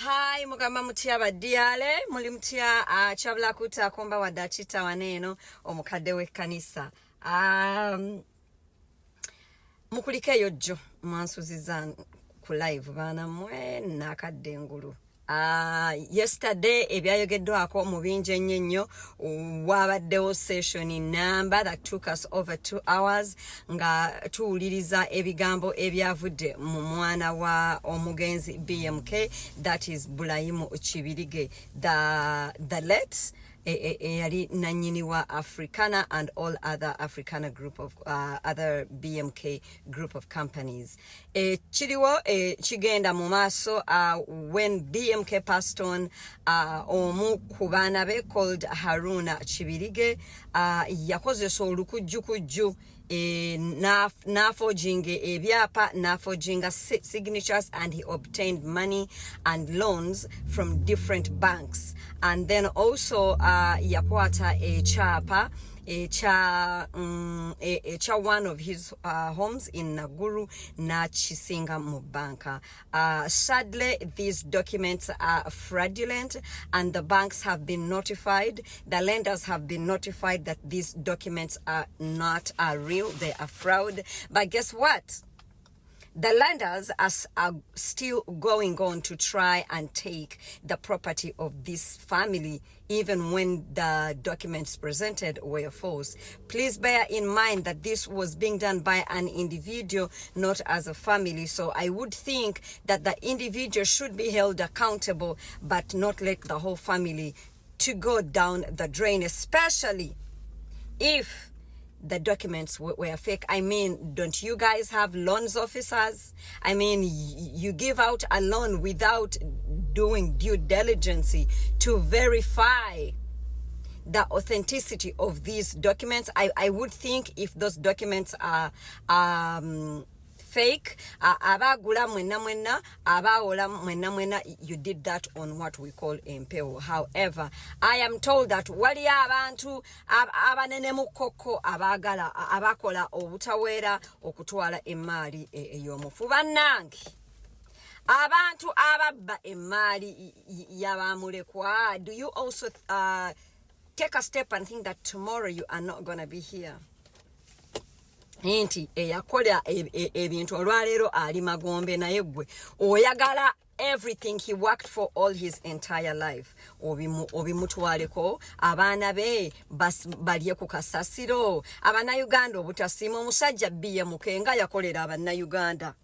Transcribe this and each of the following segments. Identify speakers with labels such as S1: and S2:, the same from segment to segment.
S1: Hi, mugamba mutya badiale, muli mutya chabula kuta komba wadachita waneno omukadde w'ekkanisa. Mukulike yojjo mwansuziza ku live bana mwe nakadde ngulu. Yesterday ebyayogeddwako mu bingi ennyo wabaddewo session number that took us over 2 hours nga tuwuliriza ebigambo ebyavudde mu mwana wa omugenzi BMK, that is Bulayimu Kibirige, the late yali nanyini wa Africana and all other Africana group of other BMK group of companies. Chiriwo chigenda mu maaso when BMK passed on, omu ku baana be called Haruna Kibirige yakozesa olukujjukujju forging ebyapa, forging signatures, and he obtained money and loans from different banks. And then also yakwata chapa one of his homes in Naguru na Chisinga Mubanka. Sadly, these documents are fraudulent and the banks have been notified, the lenders have been notified that these documents are not real, they are fraud. But guess what? The lenders are still going on to try and take the property of this family, even when the documents presented were false. Please bear in mind that this was being done by an individual, not as a family. So I would think that the individual should be held accountable, but not let the whole family to go down the drain, especially if the documents were fake. I mean, don't you guys have loans officers? I mean, you give out a loan without doing due diligence to verify the authenticity of these documents. I would think if those documents are fake, you did that on what we call impeo. However, I am told that wali abantu abanene mukoko abakola obutawera okutwala emali eyomufu bannange, abantu ababba emali yabamulekwa. Do you also take a step and think that tomorrow you are not going to be here? Nti eyakola ebintu olwaleero ali magombe naye gwe oyagala everything he worked for all his entire life obimutwaleko abaana be balye ku kasasiro. Abannayuganda obutasiima omusajja BMK nga yakolera abannayuganda.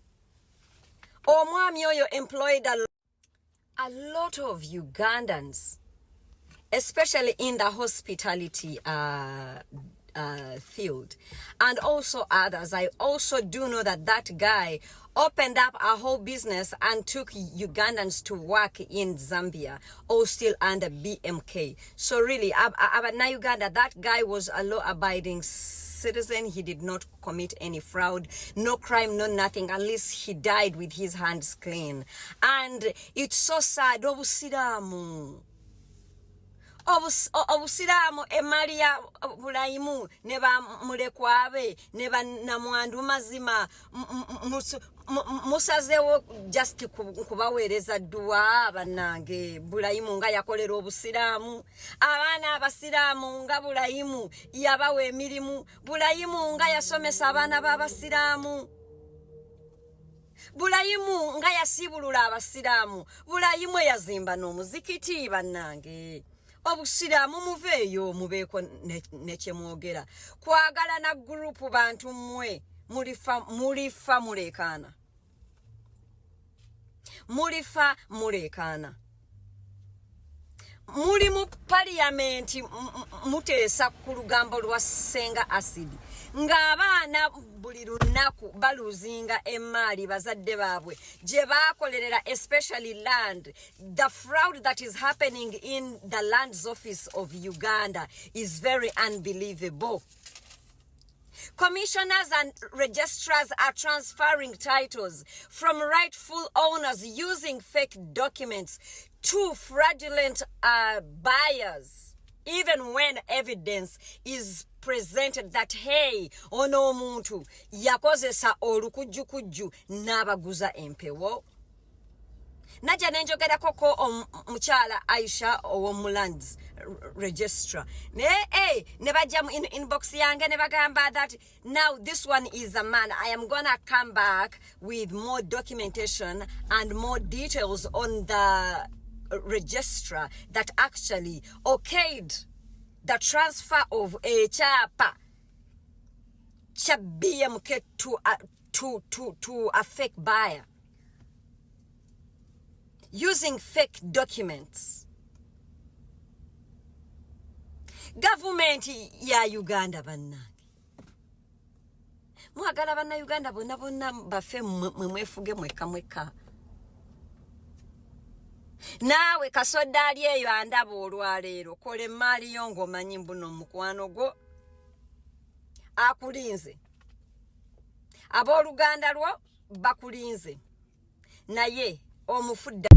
S1: Omwami oyo employed a lot of Ugandans, especially in the hospitality field, and also others. I also do know that that guy opened up a whole business and took Ugandans to work in Zambia, all still under BMK. So really, Uganda, that guy was a law-abiding citizen. He did not commit any fraud, no crime, no nothing, unless he died with his hands clean. And it's so sad. Obusiramu emali ya Bulayimu ne bamulekwabe ne bannamwandu mazima musazewo just kubaweereza dduwa bannange. Bulayimu nga yakolera obusiramu, abaana abasiraamu nga Bulayimu yabawa emirimu, Bulayimu nga yasomesa abaana b'abasiraamu, Bulayimu nga yasibulula abasiraamu, Bulayimu yazimba n'omuzikiti bannange. Obusiramu muveeyo mubeeko nekyemwogera. Kwagala na gurupu bantu mmwe mulifa mulekaana. Mulifa mulekaana. Muli mu parliament muteesa ku lugambo lwa Senga Acid ng'abaana buli lunaku baluzinga emali bazadde baabwe gye baakolerera, especially land. The fraud that is happening in the lands office of Uganda is very unbelievable. Commissioners and registrars are transferring titles from rightful owners using fake documents to fraudulent buyers, even when evidence is presented that, hey, ono omuntu yakozesa olukujjukujju n'abaguza empewo. Naja nenjogera koko muchala Aisha Owomulands registrar. Ne bajja in inbox yange ne bagamba that now this one is a man. I am gonna come back with more documentation and more details on the registrar that actually okayed the transfer of a chapa cha BMK to a fake buyer using fake documents. Government ya Uganda bannange. Mwagala banna Uganda bonna bafe mwefuge mweka. Nawe kasoda ali eyo andaba olwaleero kole mali yongo manyi mbuno mukwano go akulinze. Abooluganda lwo bakulinze. Naye omufudda